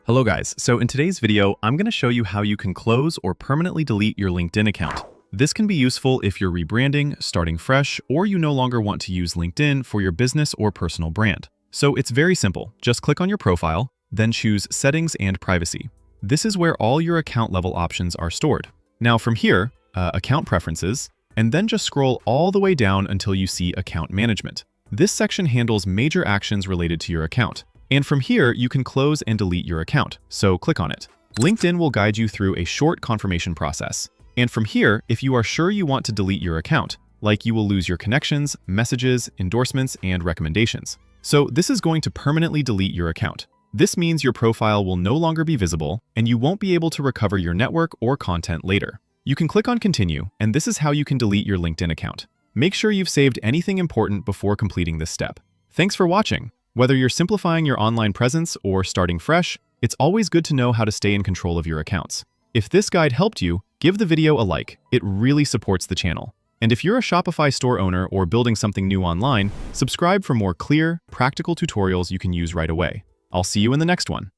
Hello guys, so in today's video, I'm going to show you how you can close or permanently delete your LinkedIn account. This can be useful if you're rebranding, starting fresh, or you no longer want to use LinkedIn for your business or personal brand. So it's very simple. Just click on your profile, then choose Settings and Privacy. This is where all your account level options are stored. Now from here, Account Preferences, and then just scroll all the way down until you see Account Management. This section handles major actions related to your account. And from here, you can close and delete your account, so click on it. LinkedIn will guide you through a short confirmation process. And from here, if you are sure you want to delete your account, like you will lose your connections, messages, endorsements, and recommendations. So this is going to permanently delete your account. This means your profile will no longer be visible, and you won't be able to recover your network or content later. You can click on Continue, and this is how you can delete your LinkedIn account. Make sure you've saved anything important before completing this step. Thanks for watching. Whether you're simplifying your online presence or starting fresh, it's always good to know how to stay in control of your accounts. If this guide helped you, give the video a like. It really supports the channel. And if you're a Shopify store owner or building something new online, subscribe for more clear, practical tutorials you can use right away. I'll see you in the next one.